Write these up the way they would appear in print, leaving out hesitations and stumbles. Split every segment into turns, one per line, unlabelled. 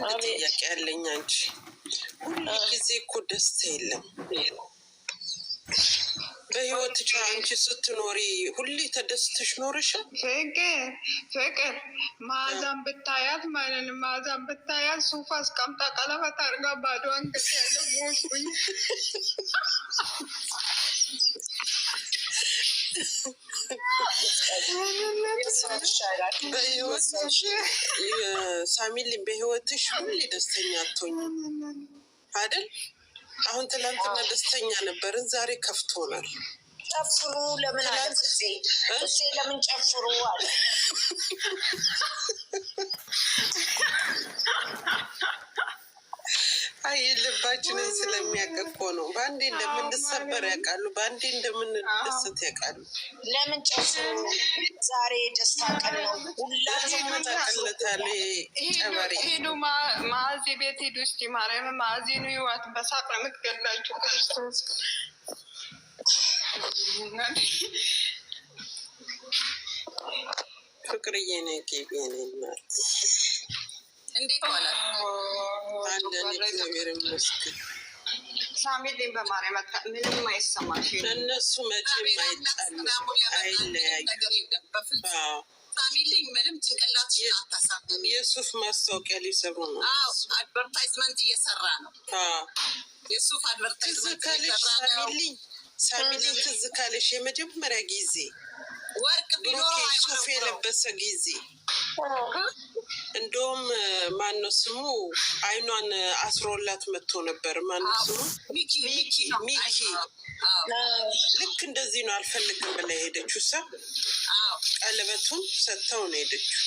አንድ ጥያቄ ያለኝ አንቺ ሁሉ ጊዜ እኮ ደስታ የለም በህይወት አንቺ ስትኖሪ ሁሌ ተደስተሽ ኖርሻል?
ፍቅር ማዛን ብታያት ማለት ነው። ማዛን ብታያት ሱፍ አስቀምጣ ቀለበት አድርጋ ባዶዋን ግጥ ያለ ሞሽኩኝ።
ሳሚልኝ በህይወትሽ ሁሌ ደስተኛ አትሆኝም አይደል? አሁን ትላንትና ደስተኛ ነበርን፣ ዛሬ ከፍቶናል።
ጨፍሩ ለምን አለ እሴ ለምን ጨፍሩ አለ።
አይ ልባችንን ስለሚያውቅ እኮ ነው። በአንዴ እንደምንሰበር ያውቃሉ፣ በአንዴ እንደምንደሰት ያውቃሉ።
ለምን ጨፍሩ? ዛሬ ደስታ ቀን ነው። ሁላችንም
ታቀለታለ ጨበሬ
ሄዱ። ማዚ ቤት ሄዱ። እስኪ ማርያም ማዚ ነው ይዋት በሳቅ ነው የምትገላችሁ። ክርስቶስ
ፍቅርዬ ነው ጌቢ ነው እናት
እንዴት ዋላል?
አንደን እግዚአብሔር ይመስገን።
ሳሚልኝ በማርያም ምንም አይሰማሽ።
እነሱ መቼም አይጣሉ አይለያዩ።
ሳሚልኝ ምንም ጭንቅላትሽን አታሳምም።
የሱፍ ማስታወቂያ ሊሰሩ ነው።
አድቨርታይዝመንት እየሰራ ነው። የሱፍ አድቨርታይዝመንት እየሰራ ነው።
ሳሚልኝ ትዝ ካለሽ የመጀመሪያ ጊዜ
ወርቅ
ብሩኬ ሱፍ የለበሰ ጊዜ እንደውም ማነው ስሙ አይኗን አስሮላት መጥቶ ነበር። ማነው ስሙ ሚኪ ልክ እንደዚህ ነው። አልፈልግም ብላ ሄደችው። ሰ ቀለበቱን ሰጥተው ነው ሄደችው።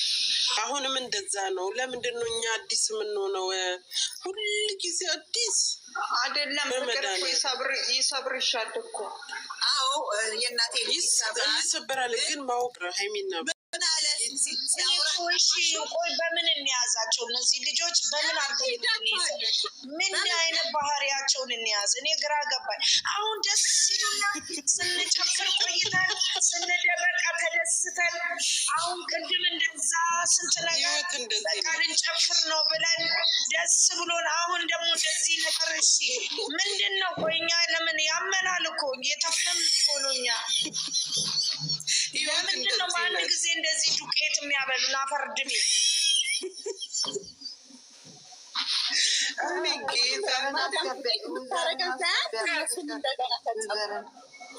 አሁንም እንደዛ ነው። ለምንድን ነው እኛ አዲስ የምንሆነው? ሁል ጊዜ አዲስ
አይደለም። ፍቅር ይሰብርሻል እኮ።
አዎ የእናቴ
ይሰበራል። ግን ማወቅ ሀይሚና
ቆይ በምን እንያዛቸው እነዚህ ልጆች? በምን አድርገን ምን አይነት ባህሪያቸውን እንያዝ? እኔ ግራ ገባኝ። አሁን ደስ ሲሉና ስንጨፍር ቆይተን ስንደበቃ ተደስተን አሁን ቅድም እንደዛ ስንት ነገር በቃ ልንጨፍር ነው ብለን ደስ ብሎን አሁን ደግሞ እንደዚህ ነገር። እሺ ምንድን ነው? ቆይ እኛ ለምን ያመናል እኮ እየተፍለም እኮ ነው። እኛ ለምንድን ነው በአንድ ጊዜ እንደዚህ ዱቄት የሚያበሉን? አፈርድሜ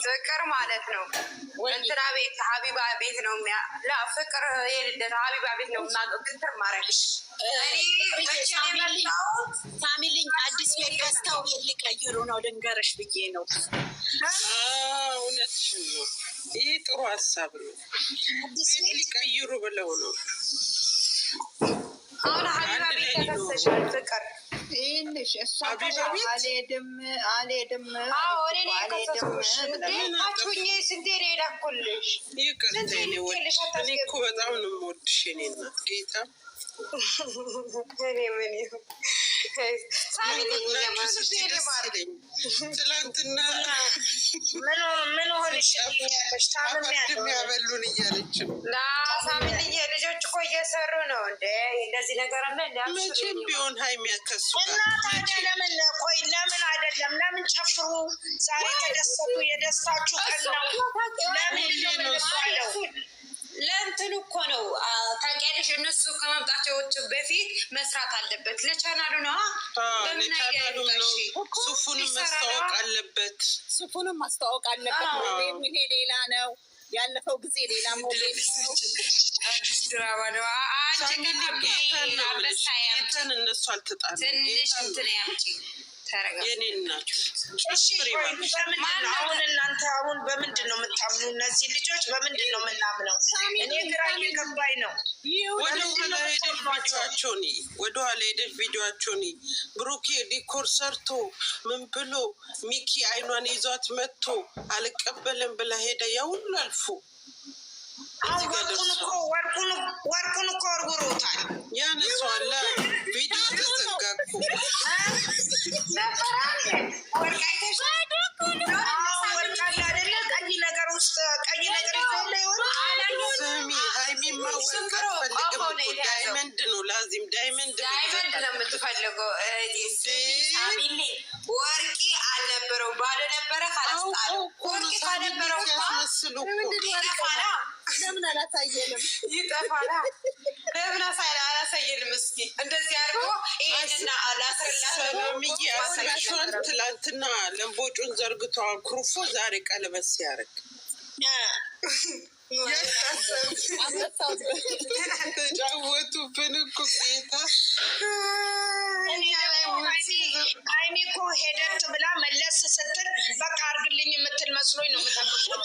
ፍቅር ማለት ነው እንትና ቤት ሀቢባ ቤት ነው ፍቅር የልደት ሀቢባ ቤት ነው ግትር ማረግሽ።
ፋሚሊኝ አዲስ ቤት ገዝተው ሊቀይሩ ነው ልንገርሽ ብዬ ነው።
እውነትሽን ነው። ይህ ጥሩ ሀሳብ ነው። ቤት ሊቀይሩ ብለው ነው።
አሁን ሀቢባ ቤት ተከሰሻል ፍቅር ይልሽ እሷ አልሄድም ስንቴ ሄዳኩልሽ።
ይቅርታ እኔ እኮ በጣም ነው የምወድሽ የእኔ እናት ጌታ። ትላንትና
ምን ሆንሽ
ያበሉን እያለች ነው።
ሳሚልዬ ልጆች እኮ እየሰሩ ነው እንደ እንደዚህ ነገር አለ።
መቼም ቢሆን ሀይሚ ያከሱ
እና ታዲያ ለምን ቆይ ለምን አይደለም? ለምን ጨፍሩ? ዛሬ ተደሰቱ። የደስታችሁ ቀን ነው። ለምን ነው ሳለው
ለእንትኑ እኮ ነው ታውቂያለሽ። እነሱ ከመምጣቸው በፊት መስራት አለበት። ለቻናሉ ነው።
ሱፉንም ማስታወቅ አለበት።
ሱፉንም ማስታወቅ አለበት። ወይም ይሄ ሌላ ነው። ያለፈው ጊዜ ሌላ ሞዴል
አዲስ ድራማ ነው።
እነሱ አልተጣሉ።
ትንሽ እንትን ያምጪ
የኔ ናቸው።
አሁን እናንተ አሁን በምንድን ነው የምታምኑ? እነዚህ ልጆች በምንድን ነው የምናምነው? እኔ ግራ እየገባኝ ነው።
ወደኋላ ሄደሽ ቪዲዮቸውን ብሩኬ ዲኮር ሰርቶ ምን ብሎ ሚኪ አይኗን ይዟት መጥቶ አልቀበልም ብላ ሄደ። ያ ሁሉ አልፎ
ወርቁን እኮ ወርውሮታል።
ያነሷላ ቪዲዮ ተዘጋኩ።
ወርቃ አይደለ ቀይ ነገር ውስጥ ቀይ ነገር ይዘለ
ስሚ ሀይሚማ ወርቅ አትፈልግም። ዳይመንድ ነው ላዚም ዳይመንድ
የምትፈልገው ሳሚሌ ወርቂ አልነበረው ባዶ ነበረ። ካላስጣሉ ወርቂ ካነበረው ይጠፋላ። ለምን አላሳየንም? ይጠፋላ። ለምን አላሳየንም? እስኪ እንደዚህ አድርጎ ይሄንና
አላስረላሰሚያሳሹን ትላንትና ለንቦጩን ዘርግቶ አኩርፎ ዛሬ ቀለበት ሲያደርግ ተጫወቱብን እኮ ጌታ።
አይኔ እኮ ሄደት ብላ መለስ ስትል በቃ አርግልኝ የምትል መስሎኝ ነው የምጠብቀው።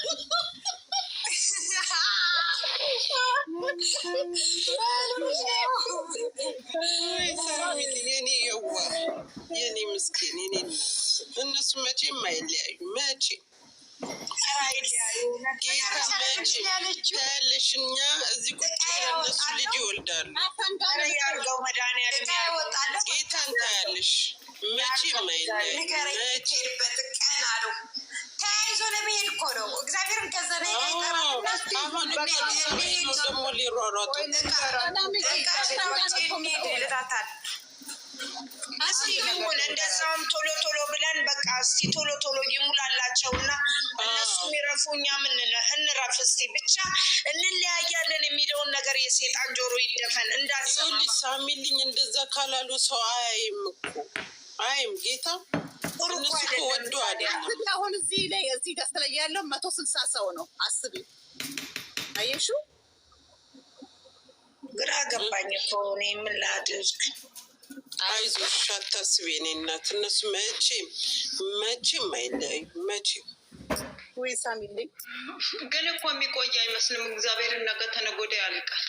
የኔ የዋ የኔ ምስኪን የኔ እናት እነሱ መቼም አይለያዩ መቼ ያለሽ እኛ እዚህ ቁጭ እነሱ ልጅ ይወልዳሉ። ጌታን ታያለሽ መቼም አይለያዩ መቼ
ተያይዞ ለመሄድ እኮ ነው። እግዚአብሔርን ከዘነ
አሁን ደግሞ ሊሯሯጡ
ልታታል።
እስቲ ይሁን እንደዛውም ቶሎ ቶሎ ብለን በቃ እስቲ ቶሎ ቶሎ ይሙላላቸው እና እነሱ የሚረፉ እኛ ምን እንረፍ። እስቲ ብቻ እንለያያለን የሚለውን ነገር የሴጣን ጆሮ ይደፈን እንዳሰማ
ሳሚልኝ። እንደዛ ካላሉ ሰው አያይም እኮ አያይም ጌታ እነሱ እኮ ወዶ አይደለም።
አሁን እዚህ ላይ እዚህ ገስት ላይ ያለው 160 ሰው ነው። አስቢ አየሹ።
ግራ ገባኝ እኮ እኔ ምን ላድርግ።
አይዞሽ አታስቢ የኔ እናት እነሱ መቼም አይለያዩ መቼም።
ወይ ሳሚልኝ
ግን እኮ የሚቆይ አይመስልም። እግዚአብሔርን ነገ ተነገ ወዲያ ያልቃል።